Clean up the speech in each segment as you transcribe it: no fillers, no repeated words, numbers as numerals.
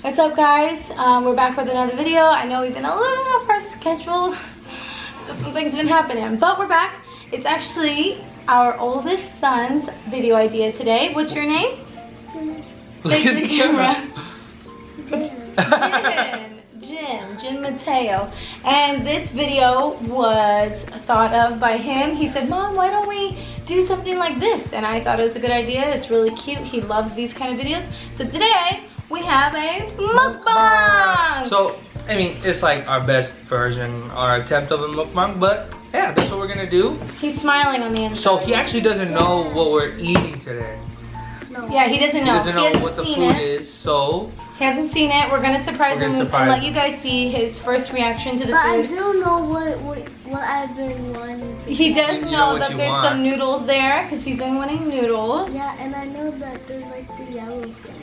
What's up, guys? We're back with another video. I know we've been a little off our schedule. Just some things been happening, but we're back. It's actually our oldest son's video idea today. What's your name? Say to the camera. Jin Mateo. And this video was thought of by him. He said, Mom, why don't we do something like this? And I thought it was a good idea. It's really cute. He loves these kind of videos. So today we have a mukbang. So I mean, it's like our best version, our attempt of a mukbang, but yeah, that's what we're gonna do. He's smiling on the inside. So he actually doesn't know what we're eating today. No. Yeah, he doesn't know. He doesn't know what the food is, so he hasn't seen it. We're gonna surprise him and let you guys see his first reaction to the food. I do know what I've been wanting to. He does know that there's some noodles there because he's been wanting noodles. Yeah, and I know that there's like the yellow thing.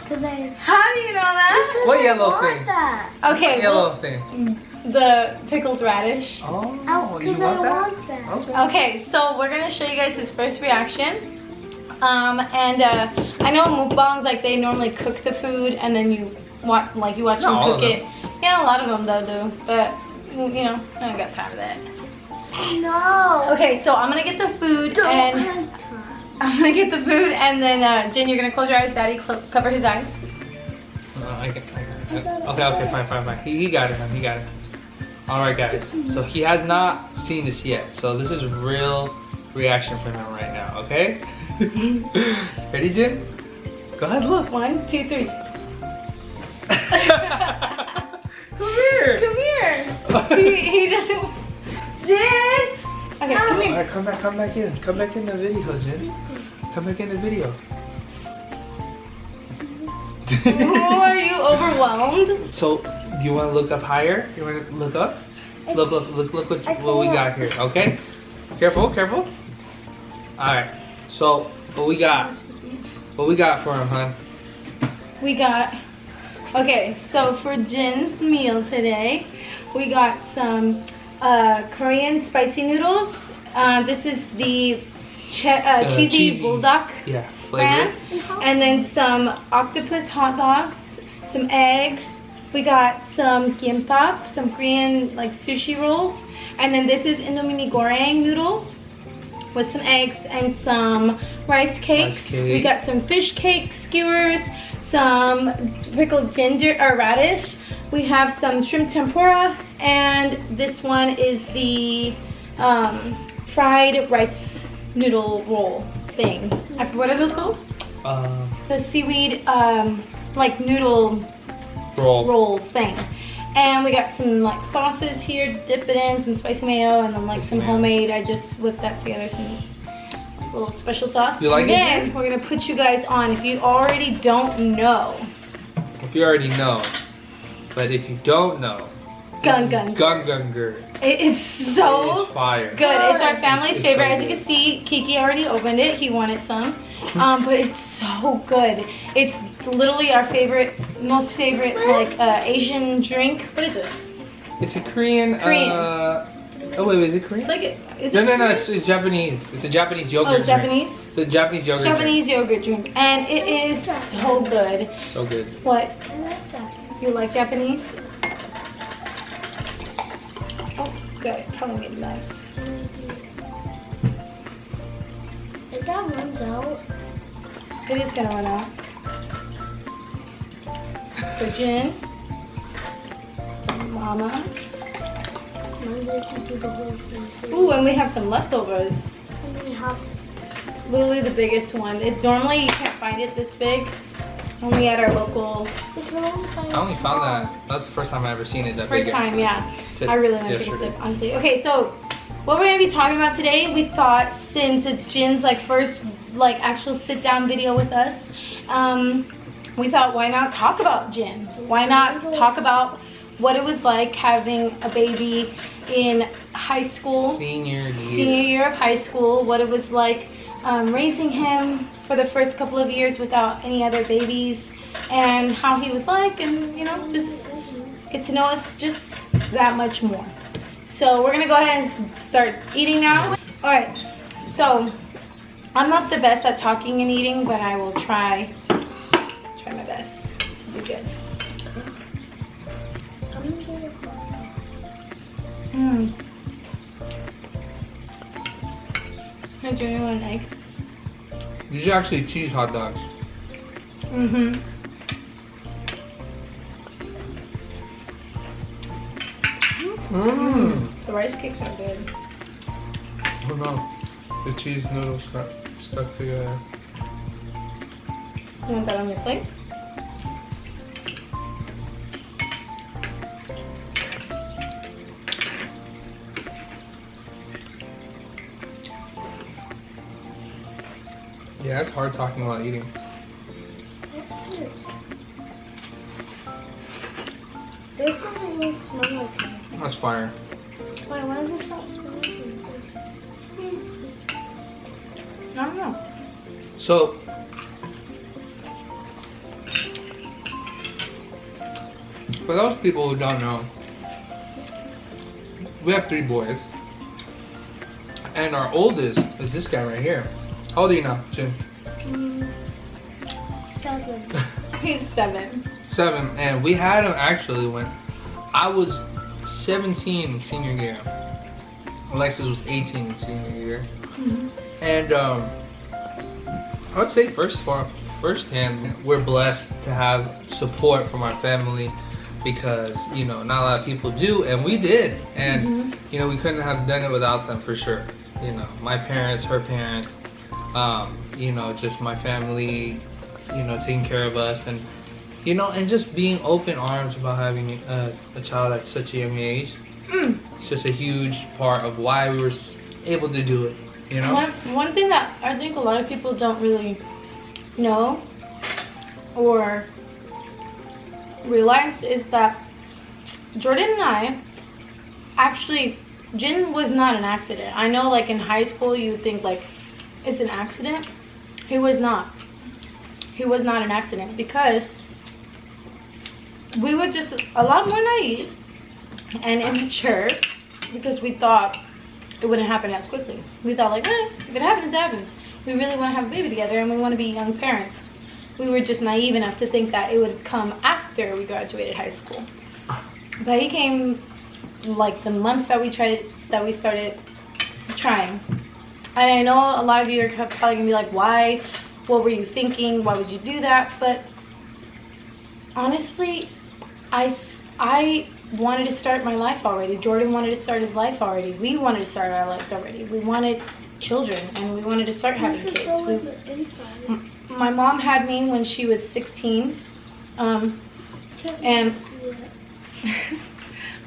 Cause How do you know that? What yellow thing? That. Okay, what yellow thing? The pickled radish. Oh, you want that? Okay. Okay, so we're gonna show you guys his first reaction. I know mukbangs, like they normally cook the food and then you watch them cook it. Yeah, a lot of them though do, but you know, I don't got time for that. No. Okay, so I'm gonna get the food and then Jen, you're gonna close your eyes. Daddy, cover his eyes. Okay, fine. He got it, man. He got it. All right, guys. So he has not seen this yet. So this is real reaction from him right now. Okay. Ready, Jen? Go ahead, look. 1, 2, 3. Come here. Come here. He doesn't. Jen. Okay, come here. All right, come back in. Come back in the video, Jen. Come back in the video. Oh, are you overwhelmed? So, do you want to look up higher? You want to look up? Look what we got here, okay? Careful. All right. So, what we got for him, huh? We got, okay, so for Jin's meal today, we got some Korean spicy noodles. This is the cheesy bulldog brand. And then some octopus hot dogs, some eggs. We got some gimbap, some Korean like sushi rolls. And then this is Indomie goreng noodles with some eggs and some rice cakes. We got some fish cake skewers, some pickled ginger or radish. We have some shrimp tempura, and this one is the fried rice noodle roll thing. What are those called? The seaweed like noodle roll thing. And we got some like sauces here to dip it in, some spicy mayo, and then like some homemade. I just whipped that together, some little special sauce. You like it? Then we're gonna put you guys on. If you already don't know. If you already know, but if you don't know, Gun. It is so fire. Good. It's our family's favorite. As you can see, Kiki already opened it. He wanted some. But it's so good. It's literally our most favorite like Asian drink. What is this? It's a Korean. Oh wait, is it Korean? No. It's Japanese. It's a Japanese yogurt. Oh, Japanese. It's a Japanese yogurt. Yogurt drink, and it is so good. So good. What? I like that. You like Japanese? Oh, good. Probably made a mess. If that runs out. It is gonna run out. For Jin, Mama. Ooh, and we have some leftovers. Literally the biggest one. Normally you can't find it this big. Only at our local. I only found that. That's the first time I ever seen it that big. First time, yeah. I really want to take a sip, honestly. Okay, so what we're gonna be talking about today, we thought since it's Jin's like first like actual sit down video with us, we thought why not talk about Jin? Why not talk about what it was like having a baby in high school, senior year of high school, what it was like raising him for the first couple of years without any other babies, and how he was like, and you know, just get to know us just that much more. So we're gonna go ahead and start eating now. All right, so I'm not the best at talking and eating, but I will try my best to do good. I'm gonna get a coffee. Mmm. Hey, do you want an egg? These are actually cheese hot dogs. Mm-hmm. Mmm. The rice cakes are good. Oh no. The cheese noodles got stuck together. You want that on your plate? Yeah, it's hard talking while eating. What's this? This doesn't even smell like it. That's fire. Wait, why does it not smell like it? I don't know. So, for those people who don't know, we have 3 boys. And our oldest is this guy right here. How old are you now, Jim? 7. He's 7. 7. And we had him actually when I was 17 in senior year. Alexis was 18 in senior year. Mm-hmm. And I would say firsthand, we're blessed to have support from our family because, you know, not a lot of people do, and we did. And, you know, we couldn't have done it without them for sure. You know, my parents, her parents, you know, just my family, you know, taking care of us, and, you know, and just being open arms about having a child at such a young age. It's just a huge part of why we were able to do it, you know? One thing that I think a lot of people don't really know or realize is that Jordan and I actually, Jin was not an accident. I know, like, in high school you would think like it's an accident. He was not. He was not an accident because we were just a lot more naive and immature because we thought it wouldn't happen as quickly. We thought like, if it happens, it happens. We really want to have a baby together and we want to be young parents. We were just naive enough to think that it would come after we graduated high school. But he came like the month that we started trying. And I know a lot of you are probably gonna be like, why? What were you thinking? Why would you do that? But honestly, I wanted to start my life already. Jordan wanted to start his life already. We wanted to start our lives already. We wanted children and we wanted to start having kids. My mom had me when she was 16. And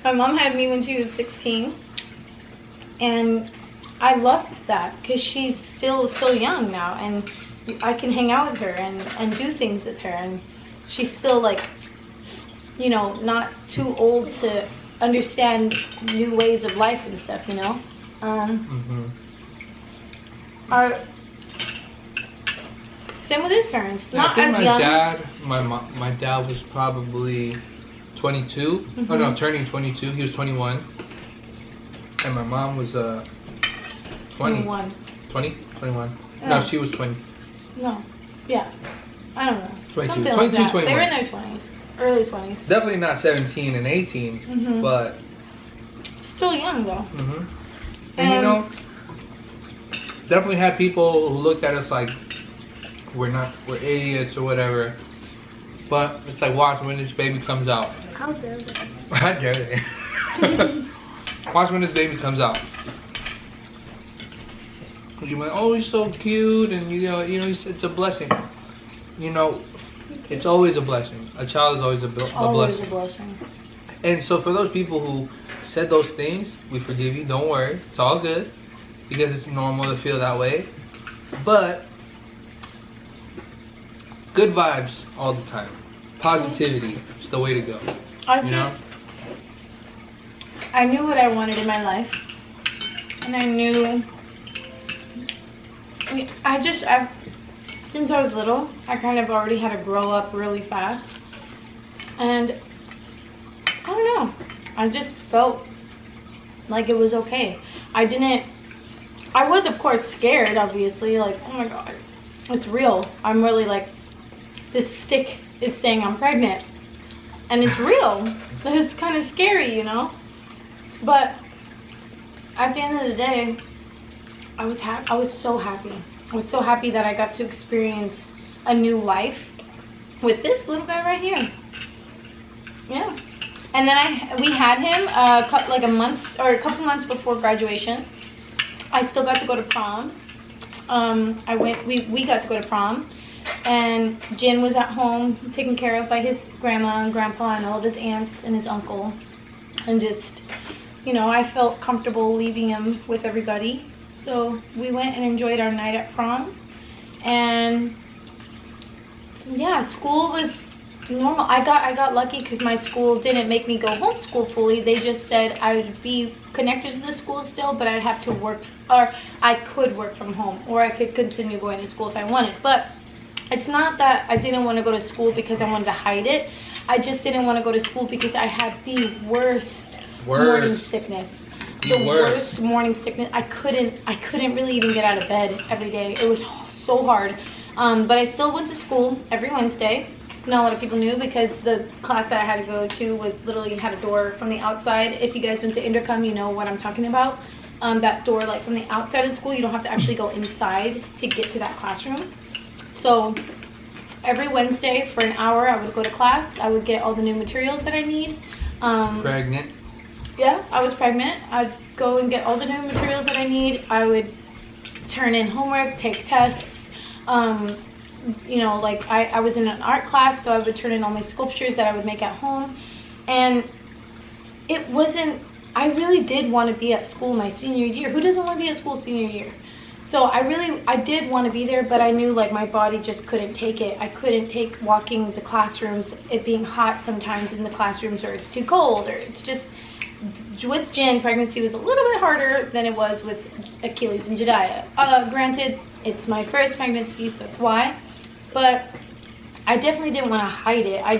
my mom had me when she was 16. And I loved that because she's still so young now and I can hang out with her and do things with her, and she's still like, you know, not too old to understand new ways of life and stuff, you know. Same with his parents. Yeah, not I think as young. My dad was probably 22. Oh no, turning 22. He was 21. And my mom was 20. 21. 20? 21. Yeah. No, she was 20. No. Yeah. I don't know. 22. Something 22, like that. 21. They were in their 20s. Early 20s. Definitely not 17 and 18, but still young though. And you know, definitely had people who looked at us like we're idiots or whatever. But it's like, watch when this baby comes out. How dare they? How dare they? Watch when this baby comes out. You might, oh, he's so cute, and you know, it's a blessing. You know, it's always a blessing. A child is always a blessing. And so for those people who said those things, we forgive you. Don't worry, it's all good because it's normal to feel that way. But good vibes all the time. Positivity is the way to go. I knew what I wanted in my life, and I knew. Since I was little, I kind of already had to grow up really fast, and I don't know. I just felt like it was okay. I was of course scared, obviously, like, oh my god, it's real. I'm really like, this stick is saying I'm pregnant. and it's real. It's kind of scary, you know. But at the end of the day, I was so happy. I was so happy that I got to experience a new life with this little guy right here. Yeah. And then we had him like a month or a couple months before graduation. I still got to go to prom. We got to go to prom, and Jin was at home taken care of by his grandma and grandpa and all of his aunts and his uncle, and just, you know, I felt comfortable leaving him with everybody. So we went and enjoyed our night at prom, and yeah, school was normal. I got lucky because my school didn't make me go homeschool fully. They just said I would be connected to the school still, but I'd have to work, or I could work from home, or I could continue going to school if I wanted. But it's not that I didn't want to go to school because I wanted to hide it. I just didn't want to go to school because I had the worst morning sickness. The worst morning sickness. I couldn't really even get out of bed every day. It was so hard. But I still went to school every Wednesday. Not a lot of people knew because the class that I had to go to was literally had a door from the outside. If you guys went to Intercom, you know what I'm talking about. That door, like from the outside of the school, you don't have to actually go inside to get to that classroom. So every Wednesday for an hour, I would go to class. I would get all the new materials that I need. Pregnant? Yeah, I was pregnant. I'd go and get all the new materials that I need. I would turn in homework, take tests. You know, like I was in an art class, so I would turn in all my sculptures that I would make at home. And it wasn't, I really did want to be at school my senior year. Who doesn't want to be at school senior year? So I did want to be there, but I knew like my body just couldn't take it. I couldn't take walking the classrooms, it being hot sometimes in the classrooms, or it's too cold, or it's just, with Jin, pregnancy was a little bit harder than it was with Achilles and Jediah. Granted, it's my first pregnancy, so that's why. But I definitely didn't want to hide it. I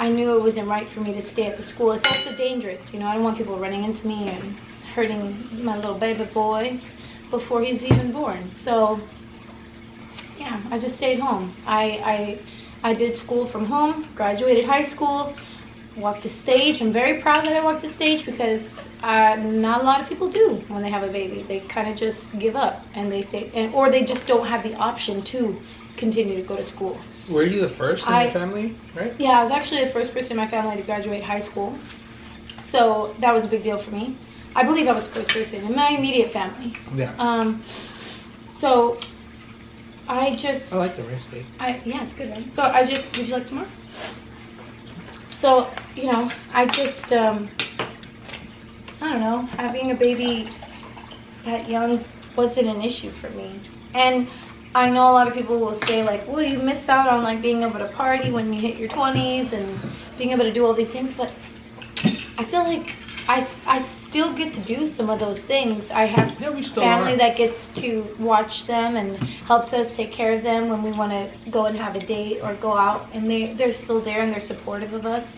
knew it wasn't right for me to stay at the school. It's also dangerous, you know. I don't want people running into me and hurting my little baby boy before he's even born. So yeah, I just stayed home. I did school from home, graduated high school, walked the stage. I'm very proud that I walked the stage because not a lot of people do when they have a baby. They kind of just give up, and they say, or they just don't have the option to continue to go to school. Were you the first in your family, right? Yeah, I was actually the first person in my family to graduate high school. So that was a big deal for me. I believe I was the first person in my immediate family. Yeah. So I like the rice cake. Yeah, it's good, right? So would you like some more? So, you know, I don't know, having a baby that young wasn't an issue for me. And I know a lot of people will say like, well, you missed out on like being able to party when you hit your 20s and being able to do all these things, but I feel like I still get to do some of those things. I have family that gets to watch them and helps us take care of them when we want to go and have a date or go out, and they're still there and they're supportive of us.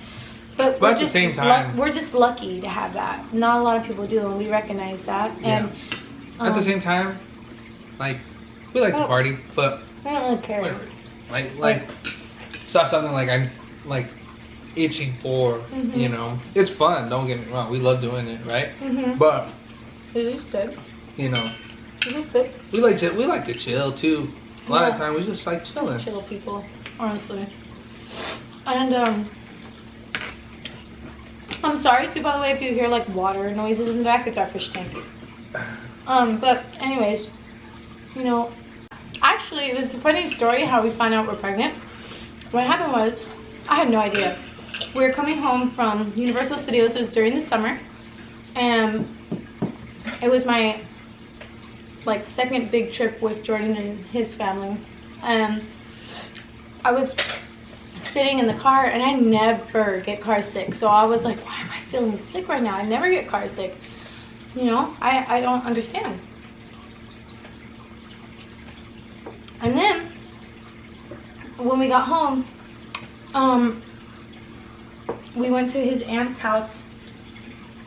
But at the same time, we're just lucky to have that. Not a lot of people do, and we recognize that. Yeah. And at the same time, like, we like to party, but I don't really care. Whatever. Like it's not something like I'm like itching for. You know, it's fun. Don't get me wrong. We love doing it, right? But it is good. You know, it is good. We like to chill too. A lot of time we just like chilling. Just chill people, honestly. And I'm sorry too, by the way, if you hear like water noises in the back. It's our fish tank. But anyways, you know, actually it was a funny story how we found out we're pregnant. What happened was, I had no idea. We were coming home from Universal Studios. It was during the summer, and it was my like second big trip with Jordan and his family. And I was sitting in the car, and I never get car sick. So I was like, why am I feeling sick right now? I never get car sick. You know, I don't understand. And then when we got home, we went to his aunt's house.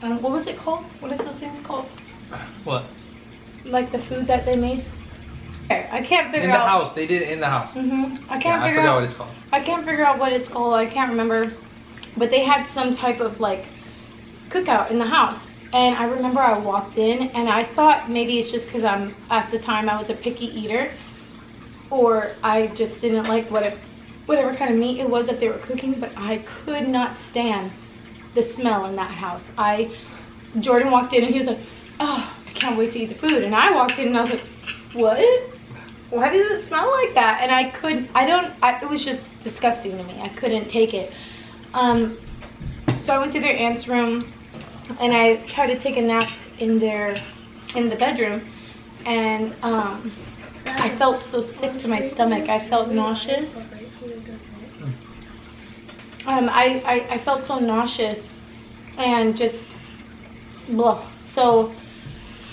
What was it called? What is those things called? What? Like the food that they made? I can't figure In the out. house. They did it in the house. I can't Yeah, I figure forgot out what it's called. I can't figure out what it's called. I can't remember. But they had some type of like cookout in the house. And I remember I walked in and I thought maybe it's just because at the time I was a picky eater, or I just didn't like whatever kind of meat it was that they were cooking, but I could not stand the smell in that house. Jordan walked in and he was like, oh, I can't wait to eat the food. And I walked in and I was like, what? Why does it smell like that? And it was just disgusting to me. I couldn't take it. So I went to their aunt's room and I tried to take a nap in the bedroom, and I felt so sick to my stomach. I felt nauseous. I felt so nauseous and just blah. So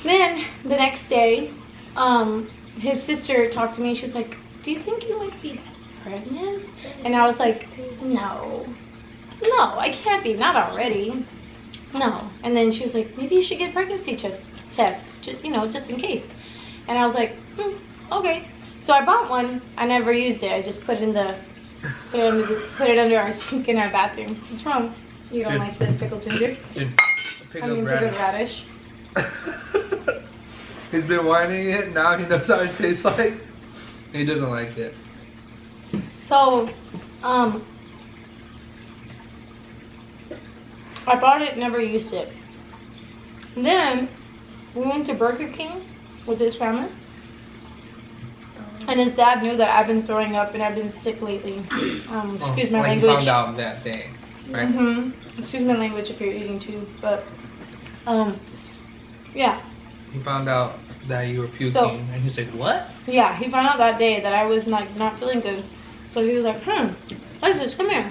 then the next day, his sister talked to me. She was like, do you think you might be pregnant? And I was like, no, I can't be, not already. No. And then she was like, maybe you should get a pregnancy test, just in case. And I was like, okay. So I bought one. I never used it. I just put it under our sink in our bathroom. What's wrong? You don't like the pickled ginger? Pickled radish. He's been whining it. Now he knows how it tastes like. He doesn't like it. So, I bought it, never used it. And then we went to Burger King with his family. And his dad knew that I've been throwing up and I've been sick lately. Excuse my language. He found out that day, right? Excuse my language if you're eating too, but yeah. He found out that you were puking, and he's like, what? Yeah, he found out that day that I was like not feeling good. So he was like, Lexus, come here.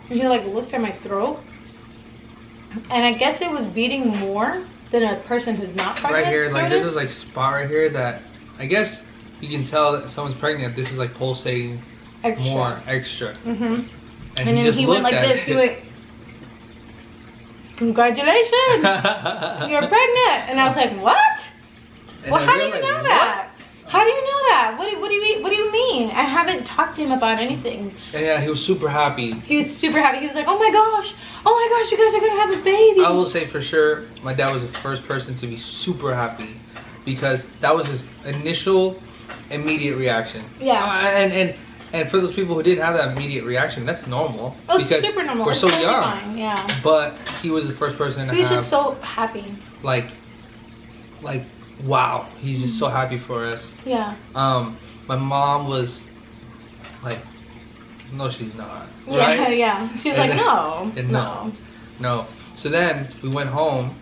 And he like looked at my throat. And I guess it was beating more than a person who's not pregnant. Right here, like there's this like spot right here that I guess you can tell that someone's pregnant. This is like pulsating more extra. And then he went like this. He went, congratulations, you're pregnant. And I was like, what? Well, how do you know that? How do you know that? What do you mean? I haven't talked to him about anything. Yeah, he was super happy. He was super happy. He was like, oh my gosh, you guys are gonna have a baby. I will say for sure, my dad was the first person to be super happy because that was his initial, immediate reaction. Yeah. And for those people who didn't have that immediate reaction, that's normal. Oh, because super normal. We're it's so totally young. Fine. Yeah. But he was the first person to He was just so happy. Like, wow, he's just so happy for us. Yeah. My mom was like, no, she's not. Yeah, right? yeah. She's like, no. So then we went home.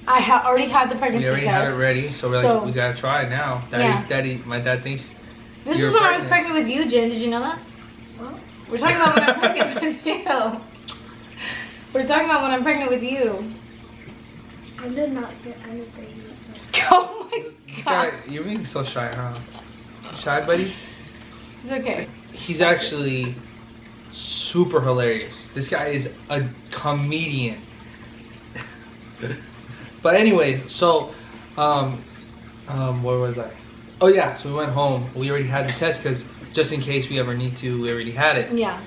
I already had the pregnancy test. We already had it ready, so we're like, we gotta try it now. My dad thinks. This is when I was pregnant with you, Jen. Did you know that? What? We're talking about when I'm pregnant with you. We're talking about when I'm pregnant with you. I did not get anything. Oh my god. You're being so shy, huh? Shy, buddy? It's okay. He's actually super hilarious. This guy is a comedian. But anyway, so, where was I? Oh yeah, so we went home. We already had the test because just in case we ever need to, we already had it. Yeah.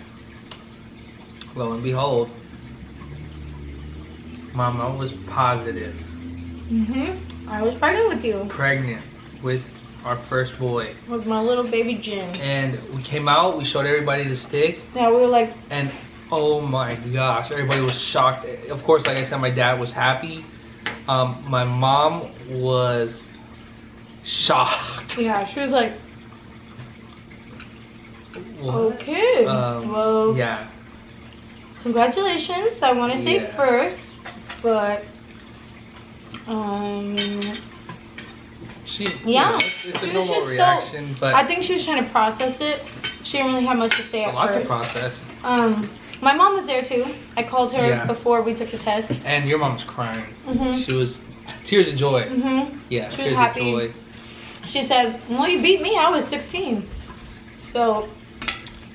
Lo and behold, Mama was positive. I was pregnant with you. Pregnant with our first boy. With my little baby Jin. And we came out, we showed everybody the stick. Yeah, we were like... And oh my gosh, everybody was shocked. Of course, like I said, my dad was happy. My mom was shocked. Yeah, she was like... Okay. Well... Yeah. Congratulations, I want to say first, but... It's a normal reaction, but I think she was trying to process it. She didn't really have much to say at first. It's a lot to process. My mom was there too. I called her before we took the test. And your mom was crying. She was tears of joy. Yeah, she was happy. Joy. She said, "Well, you beat me. I was 16." So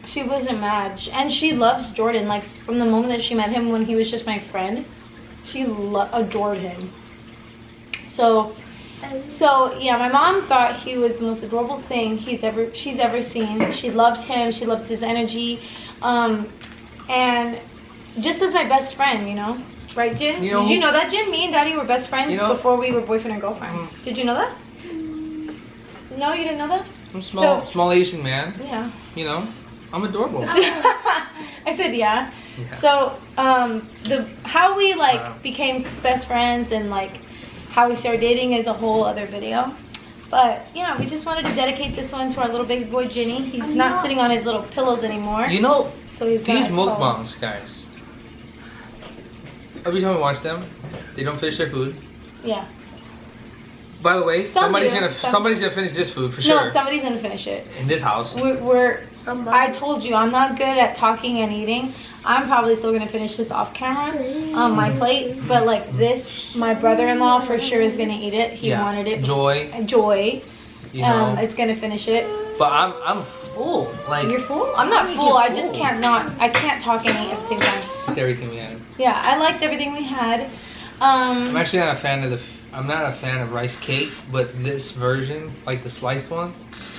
she wasn't mad, and she loves Jordan. Like from the moment that she met him, when he was just my friend, she adored him. So So yeah, my mom thought he was the most adorable thing she's ever seen. She loved him. She loved his energy, and just as my best friend, you know, right, Jin? Did you know that, Jin? Me and Daddy were best friends before we were boyfriend and girlfriend. Did you know that? No, you didn't know that? I'm small Asian man. Yeah. You know, I'm adorable. I said yeah. So how we became best friends and like how we started dating is a whole other video. But yeah, we just wanted to dedicate this one to our little baby boy Ginny. He's not sitting on his little pillows anymore. You know, so he's these mukbangs, guys. Every time we watch them, they don't finish their food. Yeah. By the way, somebody's gonna finish this food for sure. No, somebody's gonna finish it. In this house. I told you I'm not good at talking and eating. I'm probably still gonna finish this off camera on my plate, but like this, my brother-in-law for sure is gonna eat it. He wanted it. Joy. You know. It's gonna finish it. But I'm full. Like you're full? I'm not full. I just I can't talk and eat at the same time. I liked everything we had. Yeah, I liked everything we had. I'm actually not a fan of I'm not a fan of rice cake, but this version, like the sliced one,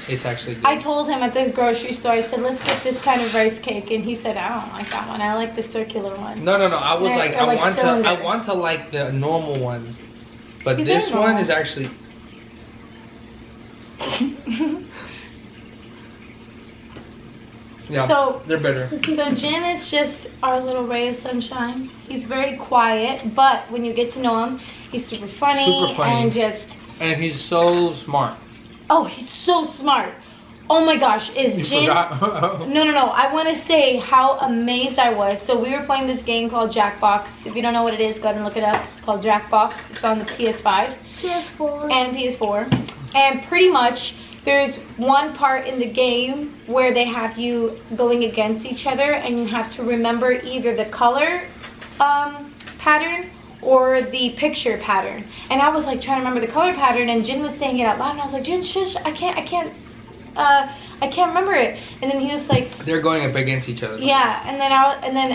it's actually good. I told him at the grocery store, I said, let's get this kind of rice cake, and he said, I don't like that one. I like the circular ones. No. I was like, I want to like the normal ones, but this one is actually. Yeah, so they're better. So Jin is just our little ray of sunshine. He's very quiet, but when you get to know him, he's super funny. And he's so smart. Oh, he's so smart. Oh my gosh, Jin? No. I want to say how amazed I was. So we were playing this game called Jackbox. If you don't know what it is, go ahead and look it up. It's called Jackbox. It's on the PS5. PS4. And PS4. And pretty much there's one part in the game where they have you going against each other and you have to remember either the color pattern or the picture pattern. And I was like trying to remember the color pattern, and Jin was saying it out loud, and I was like, Jin, shush, I can't remember it. And then he was like, they're going up against each other. Yeah, and then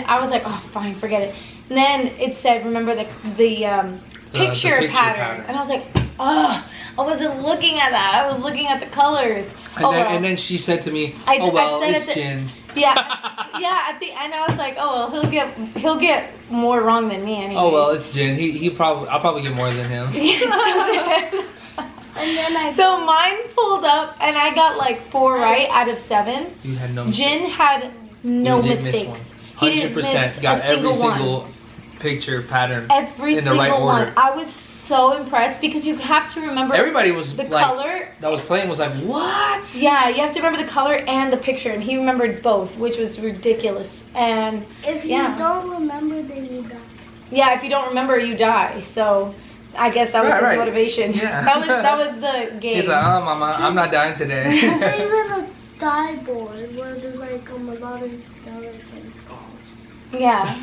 I was like, oh fine, forget it. And then it said remember the picture pattern. And I was like, oh, I wasn't looking at that. I was looking at the colors. And then she said to me, it's Jin. Yeah, at the end I was like, oh well, he'll get more wrong than me anyway. Oh well, it's Jin. I'll probably get more than him. So mine pulled up and I got like 4 right out of 7. You had no mistakes. Jin had no mistakes. He didn't miss got every single picture pattern in the right order. I was so impressed because you have to remember. Everybody was the like, color that was playing was like, what? Yeah, you have to remember the color and the picture, and he remembered both, which was ridiculous. And if you don't remember, then you die. Yeah, if you don't remember, you die. So I guess that was his motivation. Yeah. that was the game. He's like, oh mama, I'm not dying today. There's even a die board where there's like a lot of skeleton skulls. Yeah.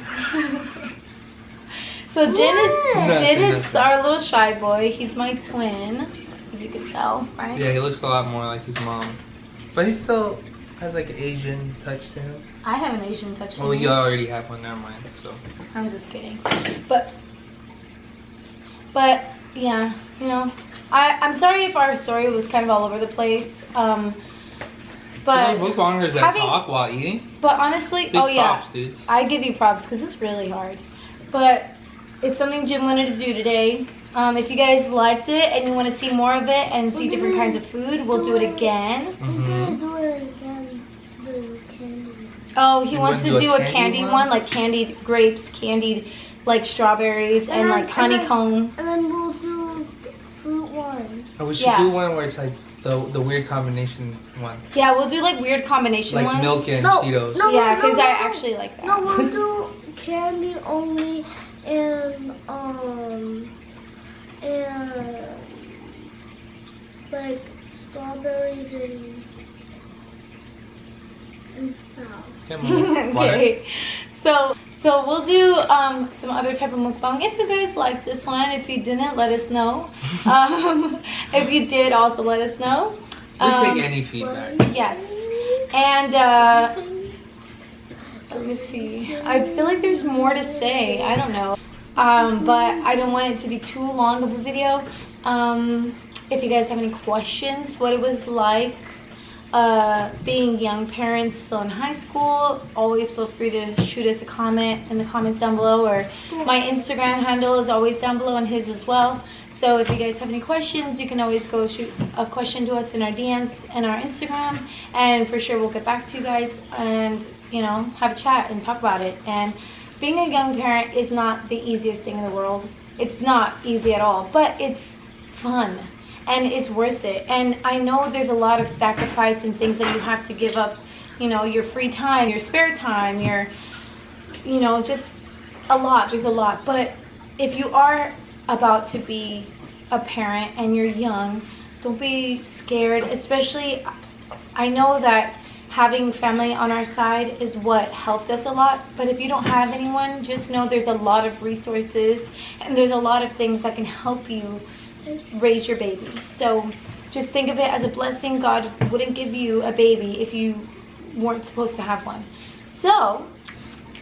So Jin is our little shy boy. He's my twin, as you can tell, right? Yeah, he looks a lot more like his mom, but he still has like an Asian touch to him. I have an Asian touch to him. Well, you already have one, never mind. So I'm just kidding, but yeah, you know, I'm sorry if our story was kind of all over the place. But mukbangers that talk while eating. But honestly, big props, dudes. I give you props because it's really hard. But it's something Jim wanted to do today. If you guys liked it and you want to see more of it and see different kinds of food, we'll do it again. Do it again. The candy. Oh, he wants to do a candy one, like candied grapes, candied like strawberries, and like honeycomb. And then we'll do fruit ones. Oh, we should do one where it's like the weird combination one. Yeah, we'll do like weird combination ones. Like milk and Cheetos. Yeah, because I actually like that. No, we'll do candy only and like strawberries and stuff. Okay. So we'll do some other type of mukbang. If you guys like this one, if you didn't, let us know. If you did, also let us know. We take any feedback. Yes. And let me see. I feel like there's more to say. I don't know. but I don't want it to be too long of a video. If you guys have any questions, what it was like being young parents still in high school, always feel free to shoot us a comment in the comments down below, or my Instagram handle is always down below and his as well. So if you guys have any questions, you can always go shoot a question to us in our DMs and our Instagram, and for sure we'll get back to you guys and, you know, have a chat and talk about it. And being a young parent is not the easiest thing in the world. It's not easy at all, but it's fun. And it's worth it. And I know there's a lot of sacrifice and things that you have to give up. You know, your free time, your spare time, your, you know, just a lot. There's a lot. But if you are about to be a parent and you're young, don't be scared. Especially, I know that having family on our side is what helped us a lot. But if you don't have anyone, just know there's a lot of resources and there's a lot of things that can help you raise your baby. So just think of it as a blessing. God wouldn't give you a baby if you weren't supposed to have one. So,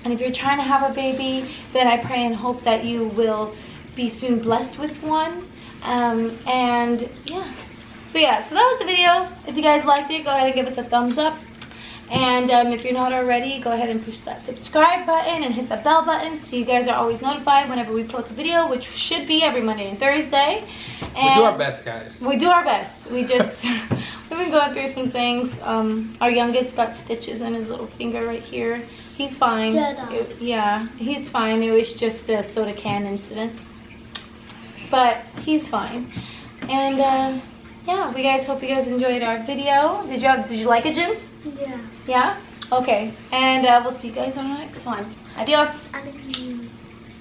and if you're trying to have a baby, then I pray and hope that you will be soon blessed with one. And yeah, so that was the video. If you guys liked it, go ahead and give us a thumbs up. And if you're not already, go ahead and push that subscribe button and hit the bell button so you guys are always notified whenever we post a video, which should be every Monday and Thursday. And we do our best, guys. We do our best. We just we've been going through some things. Our youngest got stitches in his little finger right here. He's fine. Yeah, he's fine. It was just a soda can incident, but he's fine. And yeah, we guys hope you guys enjoyed our video. Did you like it, Jim? Yeah. Yeah? Okay. And we'll see you guys on the next one. Adios. Adios.